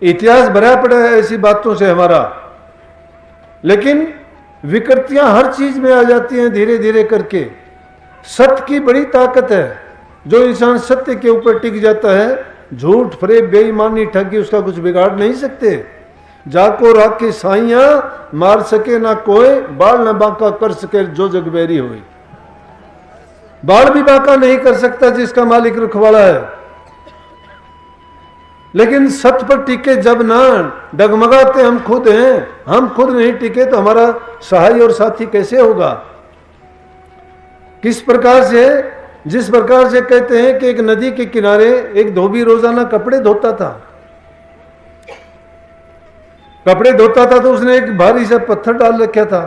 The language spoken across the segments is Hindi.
इतिहास भरा पड़ा है ऐसी बातों से हमारा, लेकिन विकृतियां हर चीज में आ जाती हैं धीरे धीरे करके। सत्य की बड़ी ताकत है, जो इंसान सत्य के ऊपर टिक जाता है, झूठ फरेब बेईमानी ठगी उसका कुछ बिगाड़ नहीं सकते। जाको राखे साइया मार सके ना कोई, बाल न बांका कर सके जो जग बैरी होए। बाल भी बांका नहीं कर सकता जिसका मालिक रखवाला है। लेकिन सत्य पर टिके जब ना, डगमगाते हम खुद हैं, हम खुद नहीं टिके तो हमारा सहाय और साथी कैसे होगा। किस प्रकार से, जिस प्रकार से कहते हैं कि एक नदी के किनारे एक धोबी रोजाना कपड़े धोता था। कपड़े धोता था तो उसने एक भारी सा पत्थर डाल रखा था।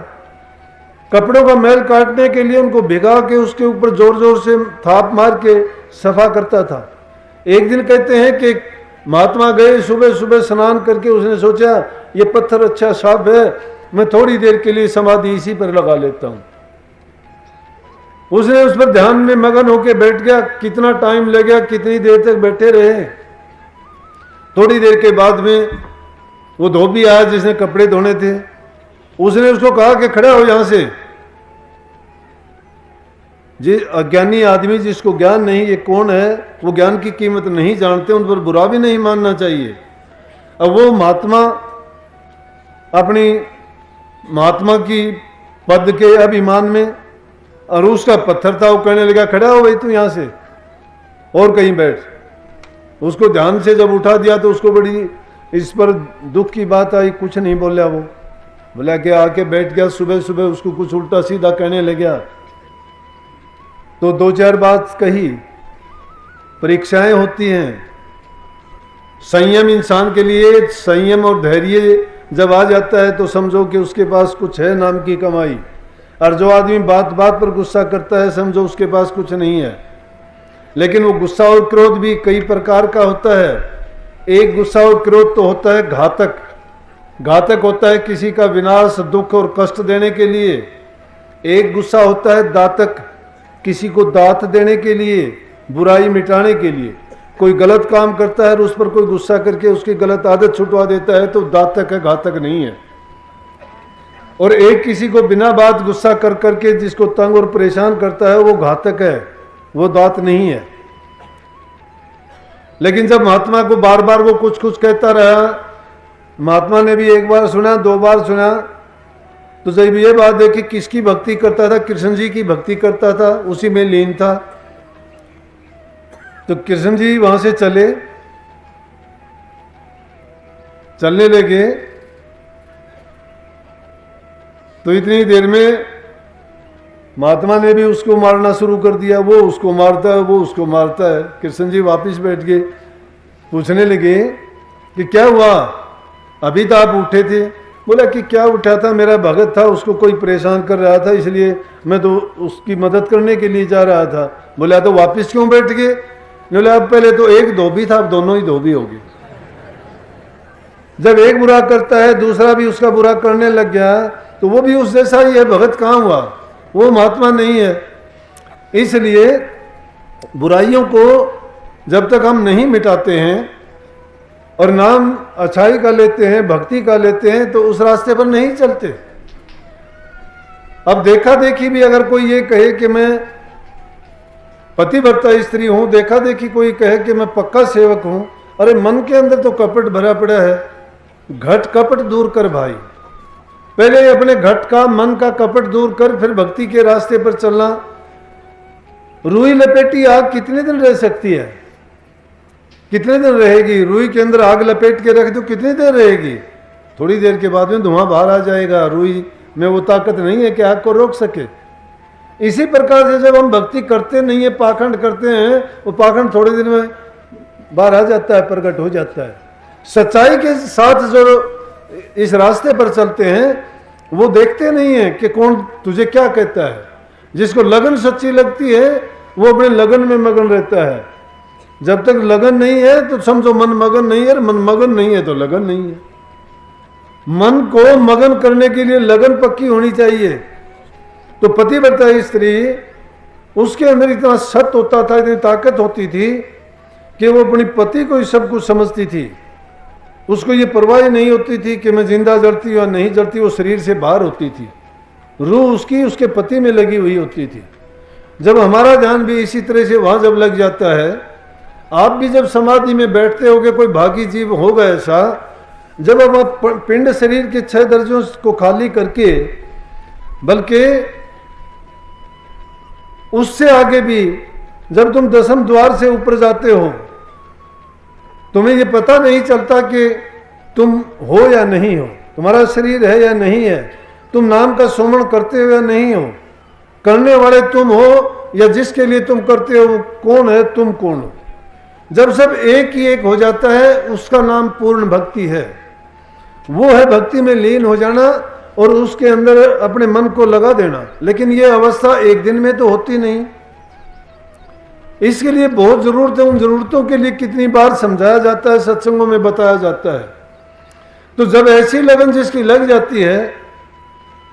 कपड़ों का मैल काटने के लिए उनको भिगा के उसके ऊपर जोर जोर से थाप मार के सफा करता था। एक दिन कहते हैं कि महात्मा गए, सुबह सुबह स्नान करके उसने सोचा ये पत्थर अच्छा साफ है, मैं थोड़ी देर के लिए समाधि इसी पर लगा लेता हूं। उसने उस पर ध्यान में मगन होकर बैठ गया। कितना टाइम लग गया, कितनी देर तक बैठे रहे। थोड़ी देर के बाद में वो धोबी आया जिसने कपड़े धोने थे। उसने उसको कहा कि खड़ा हो यहां से। जी अज्ञानी आदमी जिसको ज्ञान नहीं, ये कौन है, वो ज्ञान की कीमत नहीं जानते, उन पर बुरा भी नहीं मानना चाहिए। अब वो महात्मा अपनी महात्मा की पद के अभिमान में, और उसका पत्थर था, वो कहने लगा खड़ा हो भाई तू यहां से और कहीं बैठ। उसको ध्यान से जब उठा दिया तो उसको बड़ी इस पर दुख की बात आई, कुछ नहीं बोला। वो बोला कि आके बैठ गया। सुबह सुबह उसको कुछ उल्टा सीधा कहने लगा तो दो चार बात कही। परीक्षाएं होती हैं, संयम इंसान के लिए, संयम और धैर्य जब आ जाता है तो समझो कि उसके पास कुछ है नाम की कमाई। और जो आदमी बात बात पर गुस्सा करता है समझो उसके पास कुछ नहीं है। लेकिन वो गुस्सा और क्रोध भी कई प्रकार का होता है। एक गुस्सा और क्रोध तो होता है घातक। घातक होता है किसी का विनाश, दुख और कष्ट देने के लिए। एक गुस्सा होता है दातक, किसी को दात देने के लिए, बुराई मिटाने के लिए। कोई गलत काम करता है और उस पर कोई गुस्सा करके उसकी गलत आदत छुटवा देता है तो दातक है, घातक नहीं है। और एक किसी को बिना बात गुस्सा कर करके जिसको तंग और परेशान करता है वो घातक है, वो दात नहीं है। लेकिन जब महात्मा को बार बार वो कुछ कुछ कहता रहा, महात्मा ने भी एक बार सुना, दो बार सुना, तो जब ये बात देखी किसकी भक्ति करता था, कृष्ण जी की भक्ति करता था, उसी में लीन था। तो कृष्ण जी वहां से चलने लगे। तो इतनी देर में महात्मा ने भी उसको मारना शुरू कर दिया। वो उसको मारता है, वो उसको मारता है। कृष्ण जी वापिस बैठ गए। पूछने लगे कि क्या हुआ, अभी तो आप उठे थे। बोला कि क्या उठा था, मेरा भगत था, उसको कोई परेशान कर रहा था इसलिए मैं तो उसकी मदद करने के लिए जा रहा था। बोला तो वापिस क्यों बैठ गए। बोला अब पहले तो एक धोबी था, अब दोनों ही धोबी हो गए। जब एक बुरा करता है दूसरा भी उसका बुरा करने लग गया तो वो भी उस जैसा ही है। भगत कहाँ हुआ, वो महात्मा नहीं है। इसलिए बुराइयों को जब तक हम नहीं मिटाते हैं और नाम अच्छाई का लेते हैं, भक्ति का लेते हैं, तो उस रास्ते पर नहीं चलते। अब देखा देखी भी अगर कोई ये कहे कि मैं पतिव्रता स्त्री हूं, देखा देखी कोई कहे कि मैं पक्का सेवक हूं, अरे मन के अंदर तो कपट भरा पड़ा है। घट कपट दूर कर भाई, पहले अपने घट का, मन का कपट दूर कर, फिर भक्ति के रास्ते पर चलना। रुई लपेटी आग कितने दिन रह सकती है, कितने दिन रहेगी। रुई के अंदर आग लपेट के रख दो, कितनी देर रहेगी। थोड़ी देर के बाद में धुआं बाहर आ जाएगा। रुई में वो ताकत नहीं है कि आग को रोक सके। इसी प्रकार से जब हम भक्ति करते नहीं है, पाखंड करते हैं, वो पाखंड थोड़े दिन में बाहर आ जाता है, प्रकट हो जाता है। सच्चाई के साथ जो इस रास्ते पर चलते हैं वो देखते नहीं है कि कौन तुझे क्या कहता है। जिसको लगन सच्ची लगती है वो अपने लगन में मगन रहता है। जब तक लगन नहीं है तो समझो मन मगन नहीं है, मन मगन नहीं है तो लगन नहीं है। मन को मगन करने के लिए लगन पक्की होनी चाहिए। तो पतिव्रता स्त्री, उसके अंदर इतना सत्य होता था, इतनी ताकत होती थी कि वो अपनी पति को ही सब कुछ समझती थी। उसको ये परवाह नहीं होती थी कि मैं जिंदा जलती या नहीं जलती, वो शरीर से बाहर होती थी, रूह उसकी उसके पति में लगी हुई होती थी। जब हमारा ध्यान भी इसी तरह से वहां जब लग जाता है, आप भी जब समाधि में बैठते होगे, कोई भागी जीव होगा ऐसा, जब अब आप पिंड शरीर के 6 दर्जों को खाली करके, बल्कि उससे आगे भी जब तुम 10वें द्वार से ऊपर जाते हो, तुम्हें ये पता नहीं चलता कि तुम हो या नहीं हो, तुम्हारा शरीर है या नहीं है, तुम नाम का सुमरण करते हो या नहीं हो, करने वाले तुम हो या जिसके लिए तुम करते हो वो कौन है, तुम कौन हो। जब सब एक ही एक हो जाता है, उसका नाम पूर्ण भक्ति है। वो है भक्ति में लीन हो जाना और उसके अंदर अपने मन को लगा देना। लेकिन ये अवस्था एक दिन में तो होती नहीं, इसके लिए बहुत जरूरत है। उन जरूरतों के लिए कितनी बार समझाया जाता है, सत्संगों में बताया जाता है। तो जब ऐसी लगन जिसकी लग जाती है,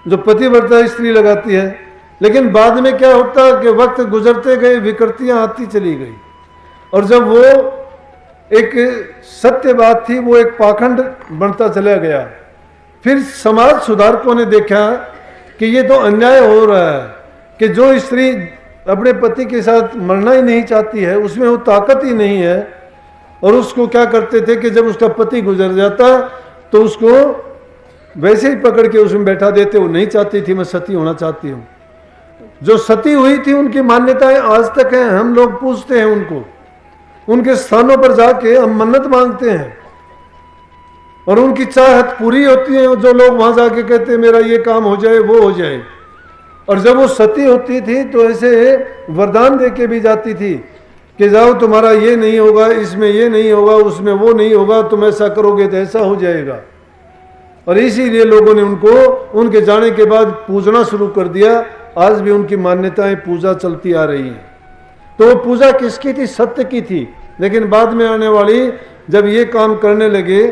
जो पतिव्रता स्त्री लगाती है, लेकिन बाद में क्या होता है कि वक्त गुजरते गए, विकृतियां आती चली गई, और जब वो एक सत्य बात थी वो एक पाखंड बनता चला गया। फिर समाज सुधारकों ने देखा कि ये तो अन्याय हो रहा है कि जो स्त्री अपने पति के साथ मरना ही नहीं चाहती है, उसमें वो ताकत ही नहीं है, और उसको क्या करते थे कि जब उसका पति गुजर जाता तो उसको वैसे ही पकड़ के उसमें बैठा देते। वो नहीं चाहती थी मैं सती होना चाहती हूँ। जो सती हुई थी उनकी मान्यताएं आज तक हैं, हम लोग पूछते हैं उनको, उनके स्थानों पर जाके हम मन्नत मांगते हैं और उनकी चाहत पूरी होती है। जो लोग वहां जाके कहते हैं मेरा ये काम हो जाए वो हो जाए, और जब वो सती होती थी तो ऐसे वरदान दे के भी जाती थी कि जाओ तुम्हारा ये नहीं होगा, इसमें ये नहीं होगा, उसमें वो नहीं होगा, तुम ऐसा करोगे तो ऐसा हो जाएगा। और इसीलिए लोगों ने उनको उनके जाने के बाद पूजना शुरू कर दिया। आज भी उनकी मान्यताएं पूजा चलती आ रही हैं। तो वो पूजा किसकी थी? सत्य की थी। लेकिन बाद में आने वाली जब ये काम करने लगे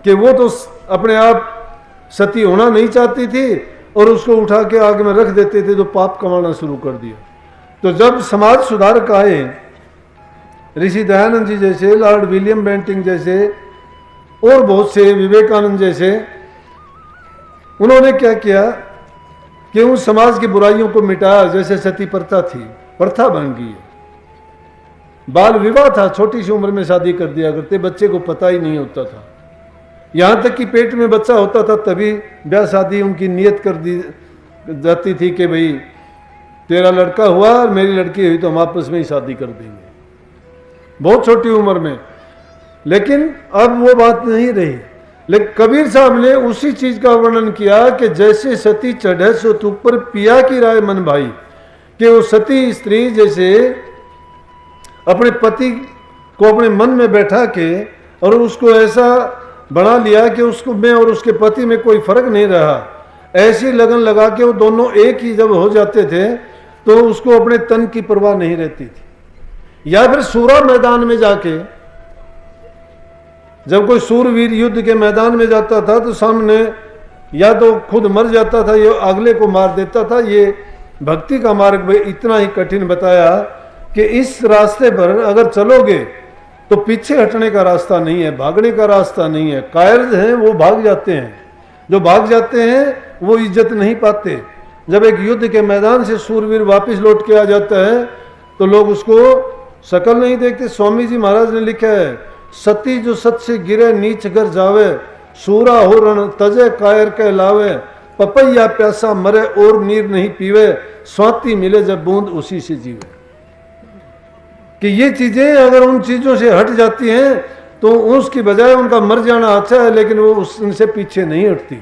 कि वो तो अपने आप सती होना नहीं चाहती थी और उसको उठा के आग में रख देते थे, तो पाप कमाना शुरू कर दिया। तो जब समाज सुधारक आए, ऋषि दयानंद जी जैसे, लॉर्ड विलियम बेंटिंग जैसे और बहुत से, विवेकानंद जैसे, उन्होंने क्या किया कि उन समाज की बुराइयों को मिटाया। जैसे सती प्रथा थी, प्रथा बन गई। बाल विवाह था, छोटी सी उम्र में शादी कर दिया करते, बच्चे को पता ही नहीं होता था। यहां तक कि पेट में बच्चा होता था तभी ब्याह शादी उनकी नियत कर दी जाती थी कि भाई तेरा लड़का हुआ और मेरी लड़की हुई तो हम आपस में ही शादी कर देंगे, बहुत छोटी उम्र में। लेकिन अब वो बात नहीं रही। लेकिन कबीर साहब ने उसी चीज का वर्णन किया कि जैसे सती चढ़े सो तुक पर पिया की राय मन भाई, कि वो सती स्त्री जैसे अपने पति को अपने मन में बैठा के और उसको ऐसा बना लिया कि उसको में और उसके पति में कोई फर्क नहीं रहा, ऐसी लगन लगा के वो दोनों एक ही जब हो जाते थे तो उसको अपने तन की परवाह नहीं रहती थी। या फिर सूरा मैदान में जाके, जब कोई सूरवीर युद्ध के मैदान में जाता था तो सामने या तो खुद मर जाता था या अगले को मार देता था। ये भक्ति का मार्ग भी इतना ही कठिन बताया कि इस रास्ते पर अगर चलोगे तो पीछे हटने का रास्ता नहीं है, भागने का रास्ता नहीं है। कायर हैं वो भाग जाते हैं, जो भाग जाते हैं वो इज्जत नहीं पाते। जब एक युद्ध के मैदान से सूरवीर वापस लौट के आ जाता है तो लोग उसको शकल नहीं देखते। स्वामी जी महाराज ने लिखा है, सती जो सत से गिरे नीच घर जावे, सूरा हो रण तजे कायर कहलावे, पपैया प्यासा मरे और नीर नहीं पीवे, स्वाति मिले जब बूंद उसी से जीवे। कि ये चीजें अगर उन चीजों से हट जाती हैं तो उसकी बजाय उनका मर जाना अच्छा है, लेकिन वो उनसे पीछे नहीं हटती।